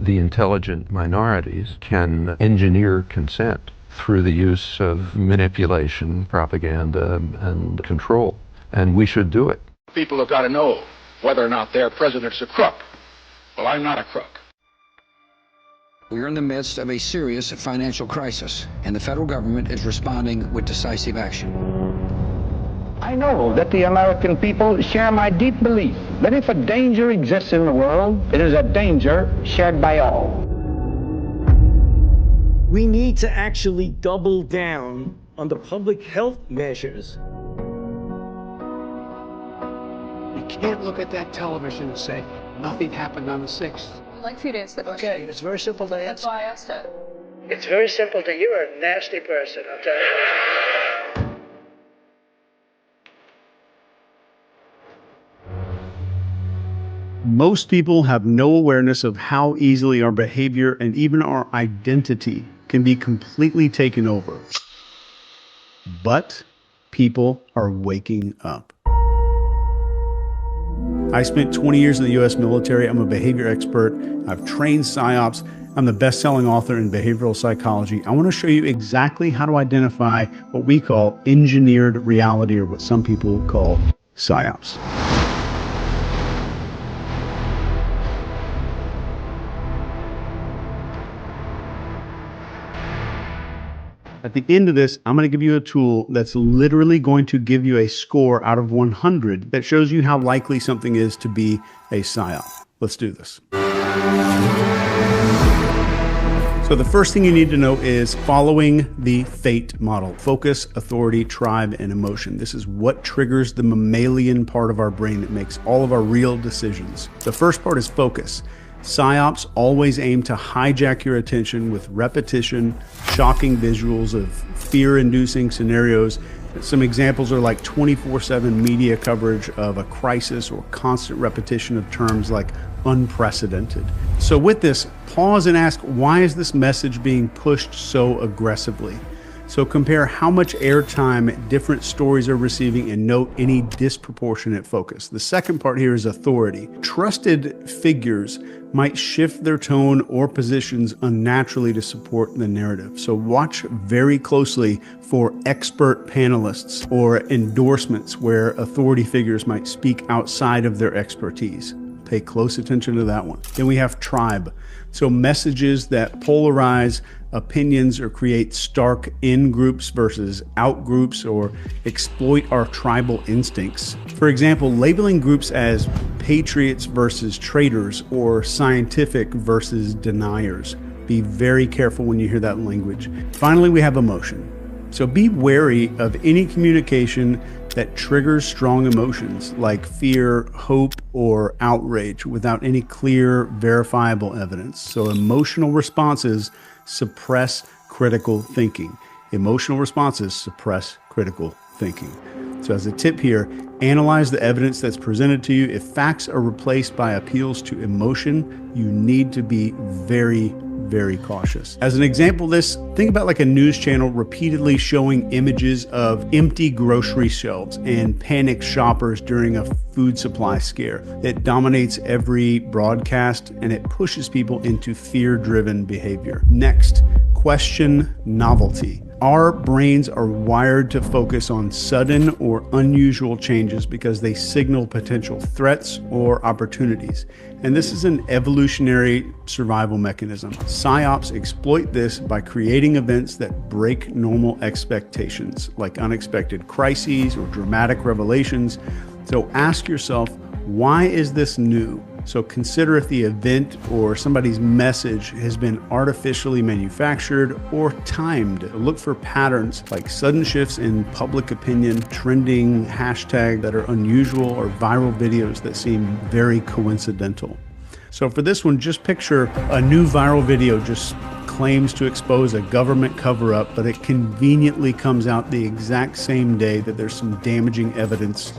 the intelligent minorities can engineer consent through the use of manipulation, propaganda, and control. And we should do it. People have got to know whether or not their president's a crook. Well, I'm not a crook. We're in the midst of a serious financial crisis, and the federal government is responding with decisive action. I know that the American people share my deep belief that if a danger exists in the world, it is a danger shared by all. We need to actually double down on the public health measures. You can't look at that television and say, nothing happened on the 6th. I'd like for you to answer the question. Okay, it's very simple to answer. That's why I asked it. It's very simple to you. You're a nasty person, I'll tell you. Most people have no awareness of how easily our behavior and even our identity can be completely taken over. But people are waking up. I spent 20 years in the U.S. military. I'm a behavior expert. I've trained PsyOps. I'm the best-selling author in behavioral psychology. I want to show you exactly how to identify what we call engineered reality, or what some people call PsyOps. At the end of this, I'm going to give you a tool that's literally going to give you a score out of 100 that shows you how likely something is to be a PsyOp. Let's do this. So the first thing you need to know is following the F.A.T.E model: focus, authority, tribe, and emotion. This is what triggers the mammalian part of our brain that makes all of our real decisions. The first part is focus. PsyOps always aim to hijack your attention with repetition, shocking visuals of fear-inducing scenarios. Some examples are like 24/7 media coverage of a crisis, or constant repetition of terms like unprecedented. So with this, pause and ask, why is this message being pushed so aggressively? So compare how much airtime different stories are receiving and note any disproportionate focus. The second part here is authority. Trusted figures might shift their tone or positions unnaturally to support the narrative. So watch very closely for expert panelists or endorsements where authority figures might speak outside of their expertise. Pay close attention to that one. Then we have tribe. So messages that polarize opinions or create stark in-groups versus out-groups, or exploit our tribal instincts. For example, labeling groups as patriots versus traitors, or scientific versus deniers. Be very careful when you hear that language. Finally, we have emotion. So be wary of any communication that triggers strong emotions like fear, hope, or outrage without any clear, verifiable evidence. So emotional responses suppress critical thinking. Emotional responses suppress critical thinking. So as a tip here, analyze the evidence that's presented to you. If facts are replaced by appeals to emotion, you need to be very cautious. As an example of this, think about like a news channel repeatedly showing images of empty grocery shelves and panicked shoppers during a food supply scare. It dominates every broadcast and it pushes people into fear-driven behavior. Next, question novelty. Our brains are wired to focus on sudden or unusual changes because they signal potential threats or opportunities. And this is an evolutionary survival mechanism. PsyOps exploit this by creating events that break normal expectations, like unexpected crises or dramatic revelations. So ask yourself, why is this new? So consider if the event or somebody's message has been artificially manufactured or timed. Look for patterns like sudden shifts in public opinion, trending hashtags that are unusual, or viral videos that seem very coincidental. So for this one, just picture a new viral video just claims to expose a government cover-up, but it conveniently comes out the exact same day that there's some damaging evidence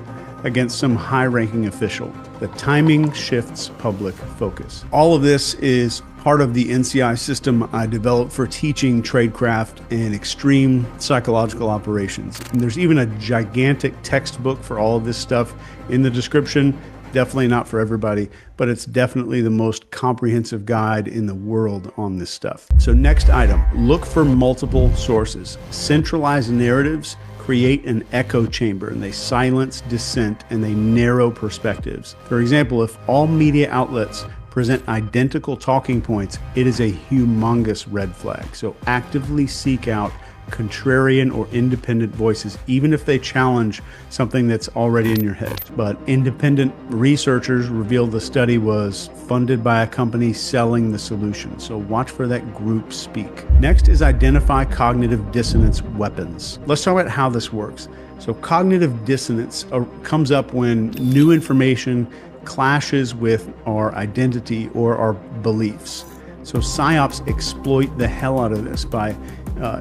against some high-ranking official. The timing shifts public focus. All of this is part of the NCI system I developed for teaching tradecraft and extreme psychological operations. And there's even a gigantic textbook for all of this stuff in the description. definitely not for everybody, but it's definitely the most comprehensive guide in the world on this stuff. So next item, look for multiple sources. Centralized narratives create an echo chamber, and they silence dissent and they narrow perspectives. For example, if all media outlets present identical talking points, it is a humongous red flag. So actively seek out contrarian or independent voices, even if they challenge something that's already in your head. But independent researchers revealed the study was funded by a company selling the solution. So watch for that group speak. Next is identify cognitive dissonance weapons. Let's talk about how this works. So cognitive dissonance comes up when new information clashes with our identity or our beliefs. So PsyOps exploit the hell out of this by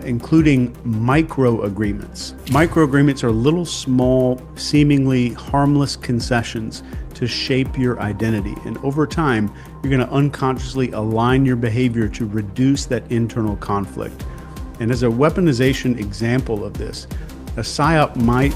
including micro agreements. Micro agreements are little, small, seemingly harmless concessions to shape your identity. And over time, you're going to unconsciously align your behavior to reduce that internal conflict. And as a weaponization example of this, a PsyOp might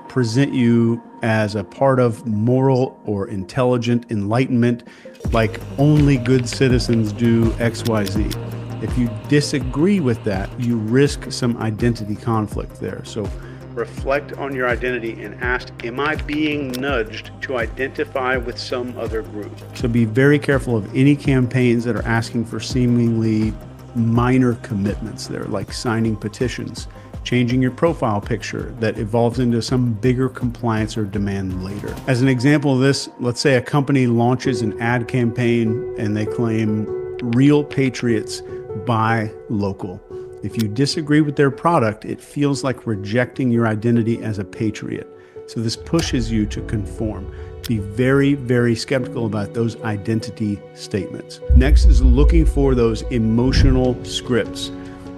present you as a part of moral or intelligent enlightenment, like only good citizens do XYZ. If you disagree with that, you risk some identity conflict there. So reflect on your identity and ask, am I being nudged to identify with some other group? So be very careful of any campaigns that are asking for seemingly minor commitments there, like signing petitions, changing your profile picture that evolves into some bigger compliance or demand later. As an example of this, let's say a company launches an ad campaign and they claim real patriots buy local. If you disagree with their product, it feels like rejecting your identity as a patriot. So this pushes you to conform. Be very, very skeptical about those identity statements. Next is looking for those emotional scripts.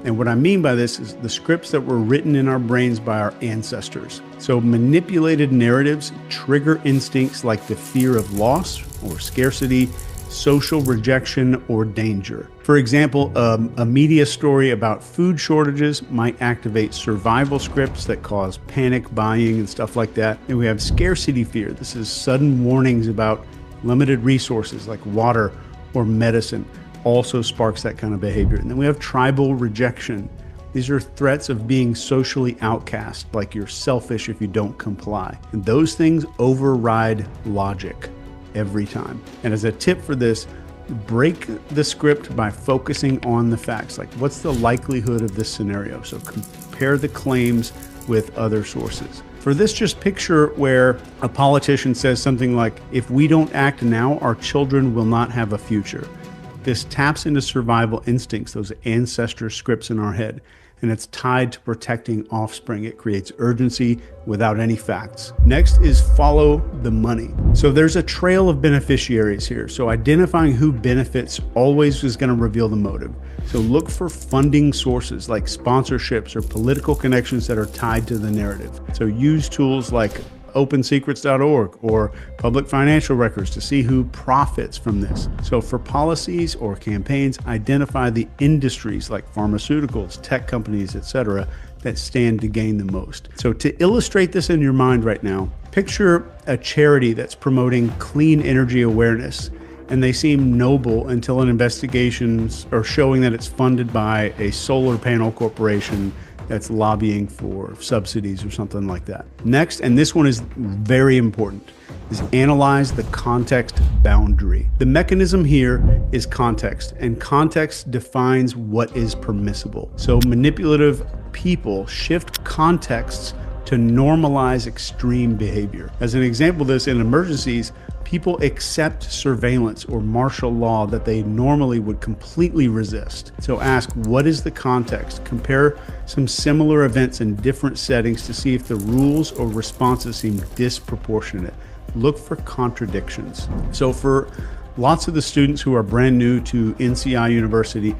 And what I mean by this is the scripts that were written in our brains by our ancestors. So manipulated narratives trigger instincts like the fear of loss or scarcity, social rejection, or danger. For example, a media story about food shortages might activate survival scripts that cause panic buying and stuff like that. And we have scarcity fear. This is sudden warnings about limited resources like water or medicine. Also sparks that kind of behavior. And then we have tribal rejection. These are threats of being socially outcast, like you're selfish if you don't comply. And those things override logic every time. And as a tip for this, break the script by focusing on the facts. Like, what's the likelihood of this scenario? So compare the claims with other sources. For this, just picture where a politician says something like, if we don't act now, our children will not have a future. This taps into survival instincts, those ancestor scripts in our head, and it's tied to protecting offspring. It creates urgency without any facts. Next is follow the money. So there's a trail of beneficiaries here. So identifying who benefits always is going to reveal the motive. So look for funding sources like sponsorships or political connections that are tied to the narrative. So use tools like opensecrets.org or public financial records to see who profits from this. So for policies or campaigns, identify the industries like pharmaceuticals, tech companies, etc., that stand to gain the most. So to illustrate this in your mind right now, picture a charity that's promoting clean energy awareness, and they seem noble until an investigations are showing that it's funded by a solar panel corporation that's lobbying for subsidies or something like that. Next, and this one is very important, is analyze the context boundary. The mechanism here is context, and context defines what is permissible. So manipulative people shift contexts to normalize extreme behavior. As an example of this, in emergencies, people accept surveillance or martial law that they normally would completely resist. So ask, what is the context? Compare some similar events in different settings to see if the rules or responses seem disproportionate. Look for contradictions. So for lots of the students who are brand new to NCI University,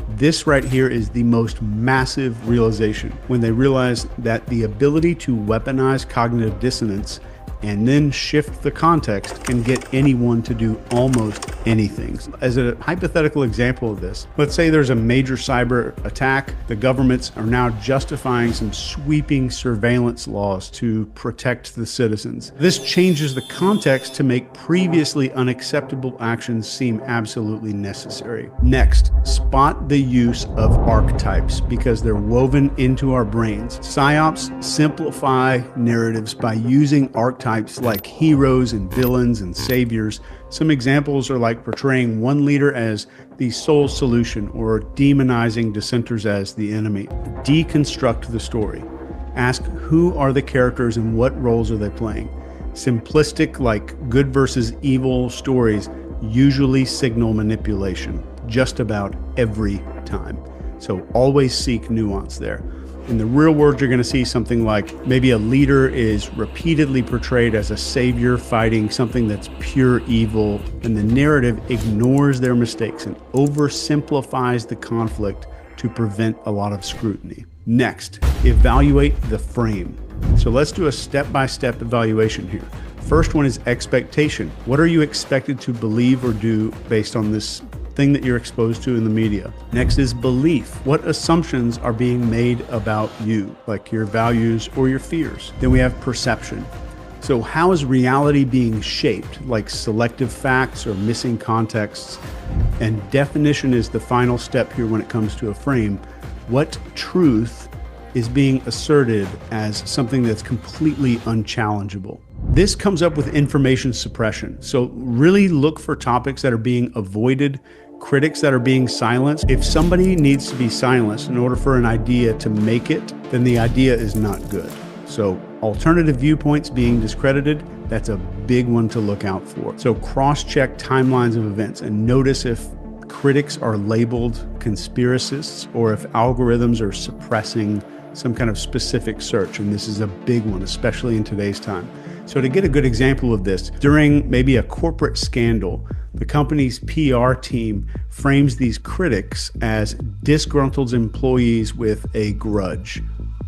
this right here is the most massive realization when they realize that the ability to weaponize cognitive dissonance and then shift the context can get anyone to do almost anything. As a hypothetical example of this, let's say there's a major cyber attack. The governments are now justifying some sweeping surveillance laws to protect the citizens. This changes the context to make previously unacceptable actions seem absolutely necessary. Next, spot the use of archetypes because they're woven into our brains. PsyOps simplify narratives by using archetypes like heroes and villains and saviors. Some examples are like portraying one leader as the sole solution or demonizing dissenters as the enemy. Deconstruct the story. Ask who are the characters and what roles are they playing. Simplistic, like good versus evil stories usually signal manipulation just about every time. So always seek nuance there. In the real world, you're going to see something like maybe a leader is repeatedly portrayed as a savior fighting something that's pure evil, and the narrative ignores their mistakes and oversimplifies the conflict to prevent a lot of scrutiny. Next, evaluate the frame. So let's do a step-by-step evaluation here. First one is expectation. What are you expected to believe or do based on this thing that you're exposed to in the media? Next is belief. What assumptions are being made about you, like your values or your fears? Then we have perception. So how is reality being shaped, like selective facts or missing contexts? And definition is the final step here when it comes to a frame. What truth is being asserted as something that's completely unchallengeable? This comes up with information suppression. So really look for topics that are being avoided, critics that are being silenced. If somebody needs to be silenced in order for an idea to make it, then the idea is not good. So alternative viewpoints being discredited, that's a big one to look out for. So cross-check timelines of events and notice if critics are labeled conspiracists or if algorithms are suppressing some kind of specific search. And this is a big one, especially in today's time. So to get a good example of this, during maybe a corporate scandal, the company's PR team frames these critics as disgruntled employees with a grudge.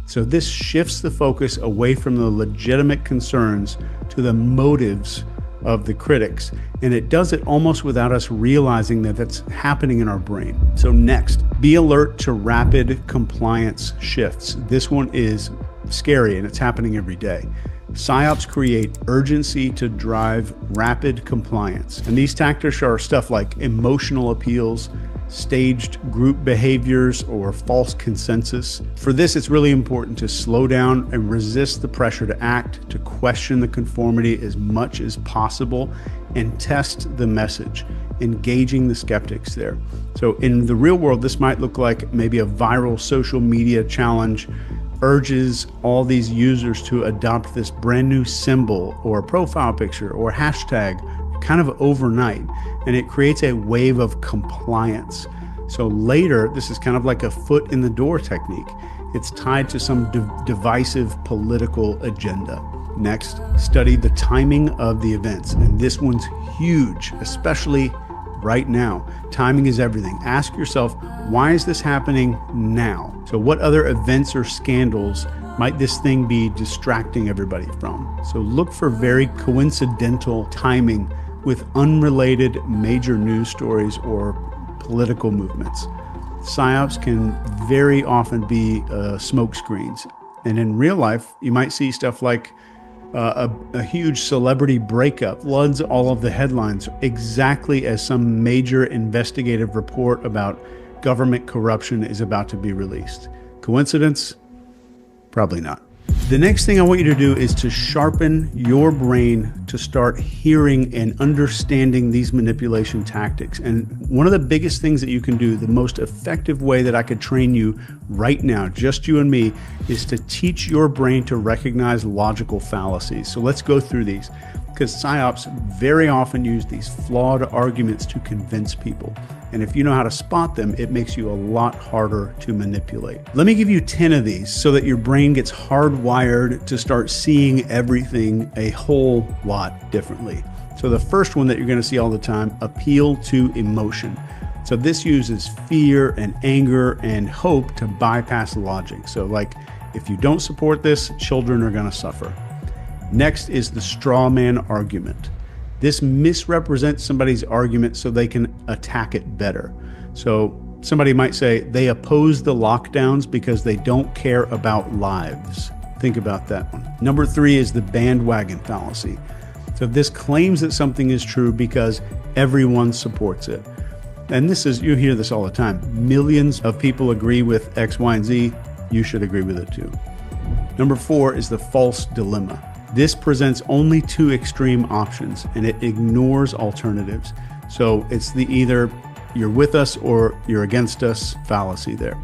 So this shifts the focus away from the legitimate concerns to the motives of the critics. And it does it almost without us realizing that that's happening in our brain. So next, be alert to rapid compliance shifts. This one is scary and it's happening every day. PsyOps create urgency to drive rapid compliance. And these tactics are stuff like emotional appeals, staged group behaviors, or false consensus. For this, it's really important to slow down and resist the pressure to act, to question the conformity as much as possible, and test the message, engaging the skeptics there. So in the real world, this might look like maybe a viral social media challenge urges all these users to adopt this brand new symbol or profile picture or hashtag kind of overnight, and it creates a wave of compliance. So later, this is kind of like a foot in the door technique. It's tied to some divisive political agenda. Next, study the timing of the events, and this one's huge, especially right now. Timing is everything. Ask yourself, why is this happening now? So what other events or scandals might this thing be distracting everybody from? So look for very coincidental timing with unrelated major news stories or political movements. PsyOps can very often be smoke screens. And in real life, you might see stuff like a huge celebrity breakup floods all of the headlines exactly as some major investigative report about government corruption is about to be released. Coincidence? Probably not. The next thing I want you to do is to sharpen your brain to start hearing and understanding these manipulation tactics. And one of the biggest things that you can do, the most effective way that I could train you right now, just you and me, is to teach your brain to recognize logical fallacies. So let's go through these, because PsyOps very often use these flawed arguments to convince people. And if you know how to spot them, it makes you a lot harder to manipulate. Let me give you 10 of these so that your brain gets hardwired to start seeing everything a whole lot differently. So the first one that you're going to see all the time, appeal to emotion. So this uses fear and anger and hope to bypass logic. So like, if you don't support this, children are going to suffer. Next is the straw man argument. This misrepresents somebody's argument so they can attack it better. So somebody might say they oppose the lockdowns because they don't care about lives. Think about that one. Number 3 is the bandwagon fallacy. So this claims that something is true because everyone supports it. And this is, you hear this all the time. Millions of people agree with X, Y, and Z. You should agree with it too. Number 4 is the false dilemma. This presents only 2 extreme options and it ignores alternatives. So it's the either you're with us or you're against us fallacy there.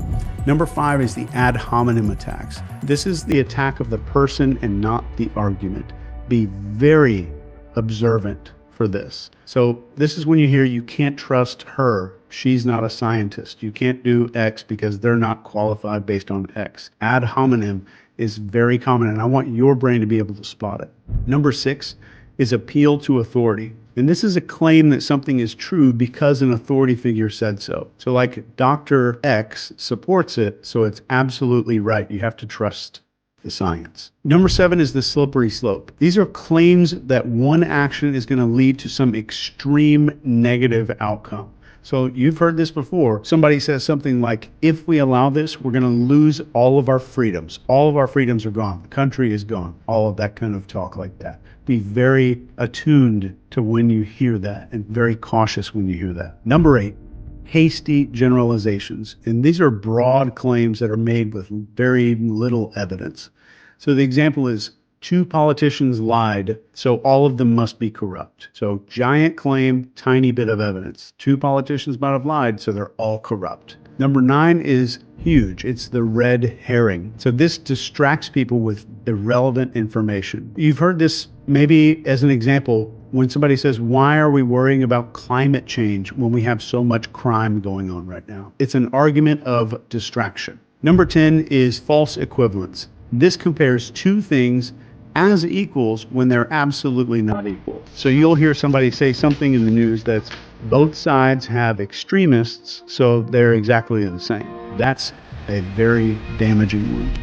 Number 5 is the ad hominem attacks. This is the attack of the person and not the argument. Be very observant for this. So this is when you hear you can't trust her. She's not a scientist. You can't do X because they're not qualified based on X. Ad hominem is very common and I want your brain to be able to spot it. Number 6 is appeal to authority. And this is a claim that something is true because an authority figure said so. So like Dr. X supports it, so it's absolutely right. You have to trust the science. Number 7 is the slippery slope. These are claims that one action is going to lead to some extreme negative outcome. So you've heard this before. Somebody says something like, if we allow this, we're going to lose all of our freedoms. All of our freedoms are gone. The country is gone. All of that kind of talk like that. Be very attuned to when you hear that and very cautious when you hear that. Number 8, hasty generalizations. And these are broad claims that are made with very little evidence. So the example is 2 politicians lied, so all of them must be corrupt. So giant claim, tiny bit of evidence. 2 politicians might have lied, so they're all corrupt. Number 9 is huge. It's the red herring. So this distracts people with irrelevant information. You've heard this maybe as an example when somebody says, why are we worrying about climate change when we have so much crime going on right now? It's an argument of distraction. Number 10 is false equivalence. This compares 2 things as equals when they're absolutely not equal. So you'll hear somebody say something in the news that's both sides have extremists, so they're exactly the same. That's a very damaging one.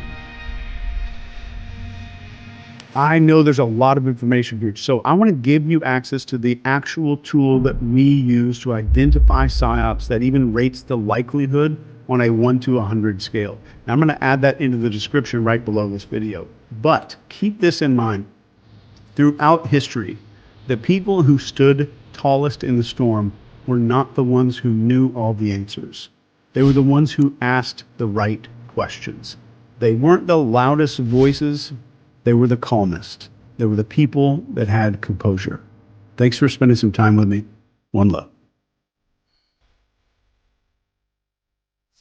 I know there's a lot of information here, so I want to give you access to the actual tool that we use to identify PsyOps that even rates the likelihood on a 1 to 100 scale. Now, I'm going to add that into the description right below this video. But keep this in mind. Throughout history, the people who stood tallest in the storm were not the ones who knew all the answers. They were the ones who asked the right questions. They weren't the loudest voices. They were the calmest. They were the people that had composure. Thanks for spending some time with me. One love.